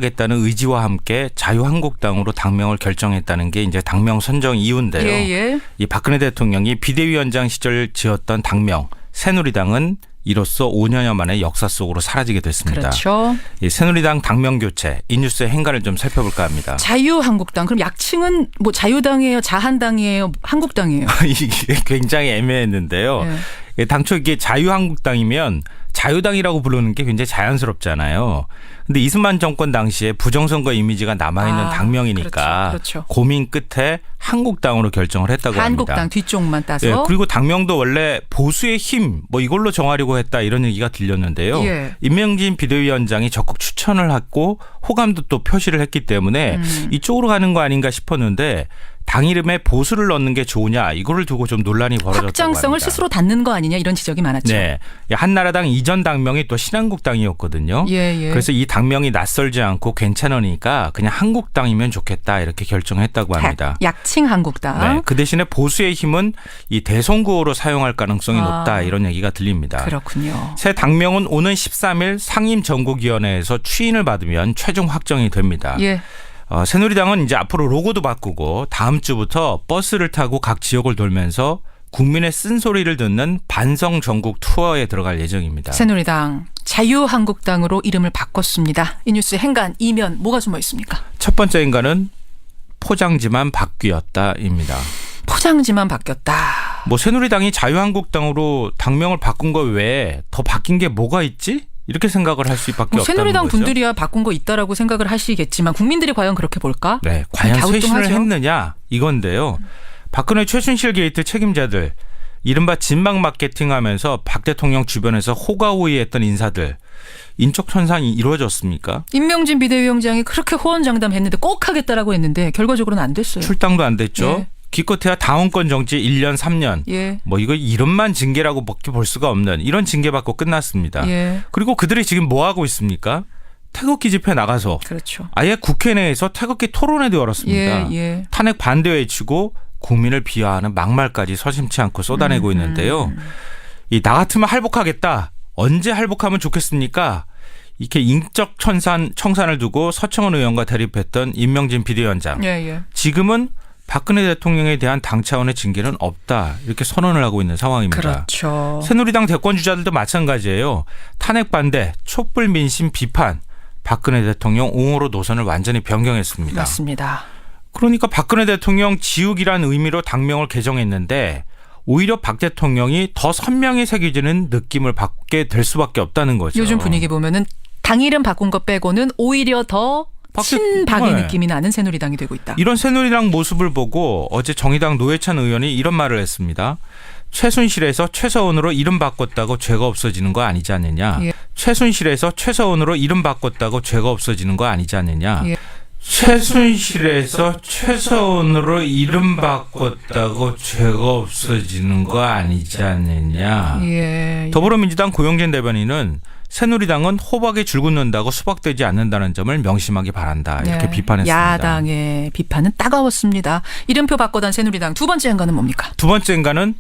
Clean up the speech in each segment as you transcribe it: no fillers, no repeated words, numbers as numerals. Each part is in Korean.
하겠다는 의지와 함께 자유한국당으로 당명을 결정했다는 게 이제 당명 선정 이유인데요. 예. 이 박근혜 대통령이 비대위원장 시절 지었던 당명 새누리당은 이로써 5년여 만에 역사 속으로 사라지게 됐습니다. 그렇죠. 이 새누리당 당명 교체, 이 뉴스의 행간을 좀 살펴볼까 합니다. 자유한국당. 그럼 약칭은 뭐 자유당이에요, 자한당이에요, 한국당이에요? 이게 굉장히 애매했는데요. 예. 당초 이게 자유한국당이면 자유당이라고 부르는 게 굉장히 자연스럽잖아요. 근데 이승만 정권 당시에 부정선거 이미지가 남아있는 당명이니까 그렇죠. 고민 끝에 한국당으로 결정을 했다고 한국당 합니다. 뒤쪽만 따서. 예, 그리고 당명도 원래 보수의 힘 뭐 이걸로 정하려고 했다 이런 얘기가 들렸는데요. 예. 임명진 비대위원장이 적극 추천을 했고 호감도 또 표시를 했기 때문에 이쪽으로 가는 거 아닌가 싶었는데 당 이름에 보수를 넣는 게 좋으냐 이거를 두고 좀 논란이 벌어졌다고 확장성을 합니다. 스스로 닫는 거 아니냐 이런 지적이 많았죠. 네, 한나라당 이전 당명이 또 신한국당이었거든요. 예. 그래서 이 당명이 낯설지 않고 괜찮으니까 그냥 한국당이면 좋겠다 이렇게 결정했다고 합니다. 약칭 한국당. 네, 그 대신에 보수의 힘은 이 대선구호로 사용할 가능성이 높다 이런 얘기가 들립니다. 그렇군요. 새 당명은 오는 13일 상임전국위원회에서 추인을 받으면 최종 확정이 됩니다. 예. 새누리당은 이제 앞으로 로고도 바꾸고 다음 주부터 버스를 타고 각 지역을 돌면서 국민의 쓴소리를 듣는 반성 전국 투어에 들어갈 예정입니다. 새누리당 자유한국당으로 이름을 바꿨습니다. 이 뉴스 행간 이면 뭐가 숨어 있습니까? 첫 번째 인간은 포장지만 바뀌었다입니다. 포장지만 바뀌었다. 뭐 새누리당이 자유한국당으로 당명을 바꾼 거 외에 더 바뀐 게 뭐가 있지? 이렇게 생각을 할 수밖에 없다는 새누리당 거죠. 분들이야 바꾼 거 있다라고 생각을 하시겠지만 국민들이 과연 그렇게 볼까? 네, 과연 갸우뚱하죠. 쇄신을 했느냐 이건데요. 박근혜 최순실 게이트 책임자들 이른바 진막 마케팅하면서 박 대통령 주변에서 호가호위했던 인사들 인적 천상이 이루어졌습니까? 임명진 비대위원장이 그렇게 호언장담했는데 꼭 하겠다라고 했는데 결과적으로는 안 됐어요. 출당도 안 됐죠. 예. 기껏해야 당원권 정지 1년 3년. 예. 뭐 이거 이름만 징계라고 밖에 볼 수가 없는 이런 징계 받고 끝났습니다. 예. 그리고 그들이 지금 뭐 하고 있습니까? 태극기 집회 나가서 그렇죠. 아예 국회 내에서 태극기 토론회도 열었습니다. 예. 탄핵 반대 외치고 국민을 비하하는 막말까지 서심치 않고 쏟아내고 있는데요. 나 같으면 할복하겠다. 언제 할복하면 좋겠습니까? 이렇게 인적 청산을 두고 서청원 의원과 대립했던 임명진 비대위원장. 예. 지금은 박근혜 대통령에 대한 당 차원의 징계는 없다. 이렇게 선언을 하고 있는 상황입니다. 그렇죠. 새누리당 대권 주자들도 마찬가지예요. 탄핵 반대, 촛불 민심 비판. 박근혜 대통령 옹호로 노선을 완전히 변경했습니다. 맞습니다. 그러니까 박근혜 대통령 지우기란 의미로 당명을 개정했는데 오히려 박 대통령이 더 선명히 새겨지는 느낌을 받게 될 수밖에 없다는 거죠. 요즘 분위기 보면은 당 이름 바꾼 거 빼고는 오히려 더 친박의 느낌이 나는 새누리당이 되고 있다. 이런 새누리당 모습을 보고 어제 정의당 노회찬 의원이 이런 말을 했습니다. 최순실에서 최서원으로 이름 바꿨다고 죄가 없어지는 거 아니지 않느냐. 예. 최순실에서 최서원으로 이름 바꿨다고 죄가 없어지는 거 아니지 않느냐. 예. 최순실에서 최서원으로 이름 바꿨다고 죄가 없어지는 거 아니지 않느냐. 예. 더불어민주당 고영진 대변인은 새누리당은 호박이 줄 긋는다고 수박되지 않는다는 점을 명심하기 바란다. 이렇게 비판했습니다. 야당의 비판은 따가웠습니다. 이름표 바꿔단 새누리당 두 번째 행간은 뭡니까? 두 번째 행간은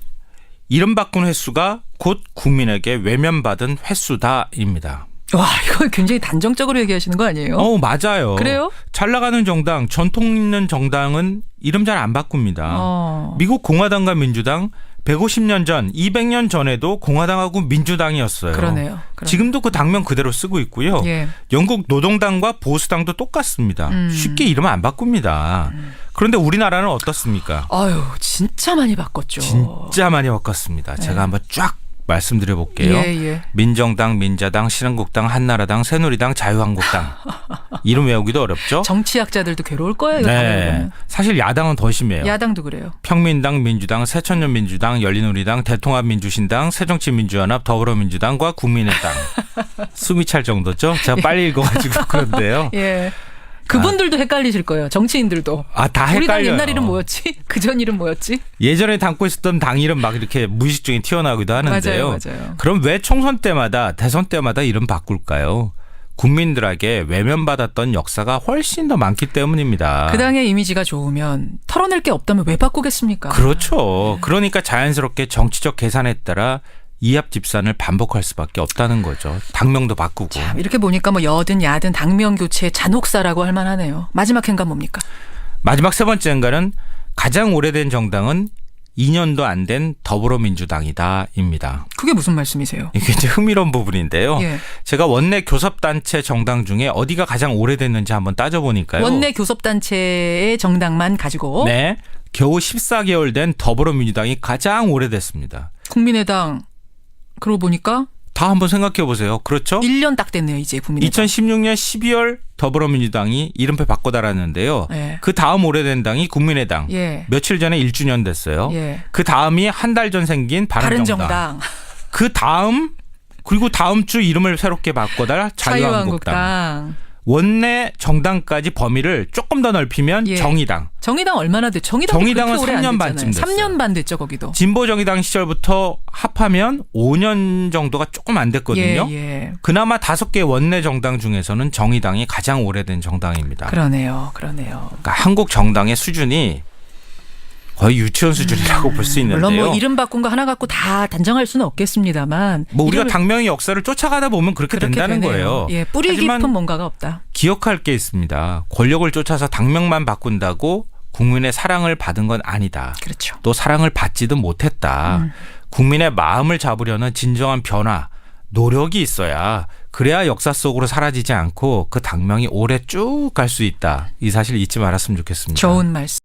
이름 바꾼 횟수가 곧 국민에게 외면받은 횟수다입니다. 와, 이거 굉장히 단정적으로 얘기하시는 거 아니에요? 맞아요. 그래요? 잘 나가는 정당, 전통 있는 정당은 이름 잘 안 바꿉니다. 미국 공화당과 민주당 150년 전, 200년 전에도 공화당하고 민주당이었어요. 그러네요. 지금도 그 당명 그대로 쓰고 있고요. 예. 영국 노동당과 보수당도 똑같습니다. 쉽게 이름 안 바꿉니다. 그런데 우리나라는 어떻습니까? 아유, 진짜 많이 바꿨죠. 진짜 많이 바꿨습니다. 제가 한번 쫙 말씀드려 볼게요. 예. 민정당, 민자당, 신한국당, 한나라당, 새누리당, 자유한국당. 이름 외우기도 어렵죠? 정치학자들도 괴로울 거예요. 네. 사실 야당은 더 심해요. 야당도 그래요. 평민당, 민주당, 새천년민주당, 열린우리당, 대통합민주신당, 새정치민주연합, 더불어민주당과 국민의당. 숨이 찰 정도죠? 제가 빨리 읽어가지고 그런데요. 예. 그분들도 헷갈리실 거예요. 정치인들도. 다 헷갈려요. 우리 당 옛날 이름 뭐였지? 그전 이름 뭐였지? 예전에 담고 있었던 당 이름 막 이렇게 무의식 중에 튀어나오기도 하는데요. 맞아요. 그럼 왜 총선 때마다 대선 때마다 이름 바꿀까요? 국민들에게 외면받았던 역사가 훨씬 더 많기 때문입니다. 그 당의 이미지가 좋으면 털어낼 게 없다면 왜 바꾸겠습니까? 그렇죠. 그러니까 자연스럽게 정치적 계산에 따라 이합 집산을 반복할 수밖에 없다는 거죠. 당명도 바꾸고. 참, 이렇게 보니까 뭐 여든 야든 당명 교체 잔혹사라고 할 만하네요. 마지막 행간 뭡니까? 마지막 세 번째 행간은 가장 오래된 정당은 2년도 안 된 더불어민주당이다입니다. 그게 무슨 말씀이세요? 이게 이제 흥미로운 부분인데요. 예. 제가 원내 교섭단체 정당 중에 어디가 가장 오래됐는지 한번 따져보니까요. 원내 교섭단체의 정당만 가지고 네. 겨우 14개월 된 더불어민주당이 가장 오래됐습니다. 국민의당 그러고 보니까 다 한번 생각해 보세요. 그렇죠? 1년 딱 됐네요. 이제 국민의당. 2016년 12월 더불어민주당이 이름표 바꿔 달았는데요. 예. 그 다음 오래된 당이 국민의당. 예. 며칠 전에 1주년 됐어요. 예. 그 다음이 한 달 전 생긴 바른정당. 바른정당. 그 다음 그리고 다음 주 이름을 새롭게 바꿔달 자유한국당. 자유한국당. 원내 정당까지 범위를 조금 더 넓히면 예. 정의당. 정의당 얼마나 됐죠? 정의당은 그렇게 오래 안 3년 됐잖아요. 반쯤 됐어요. 3년 반 됐죠, 거기도. 진보정의당 시절부터 합하면 5년 정도가 조금 안 됐거든요. 예, 예. 그나마 5개 원내 정당 중에서는 정의당이 가장 오래된 정당입니다. 그러네요. 그러니까 한국 정당의 수준이 거의 유치원 수준이라고 볼 수 있는데요. 물론 뭐 이름 바꾼 거 하나 갖고 다 단정할 수는 없겠습니다만 뭐 우리가 이름을 당명의 역사를 쫓아가다 보면 그렇게 된다는 되네요. 거예요. 예, 뿌리 하지만 깊은 뭔가가 없다. 기억할 게 있습니다. 권력을 쫓아서 당명만 바꾼다고 국민의 사랑을 받은 건 아니다. 그렇죠. 또 사랑을 받지도 못했다. 국민의 마음을 잡으려는 진정한 변화, 노력이 있어야 그래야 역사 속으로 사라지지 않고 그 당명이 오래 쭉 갈 수 있다. 이 사실 잊지 말았으면 좋겠습니다. 좋은 말씀.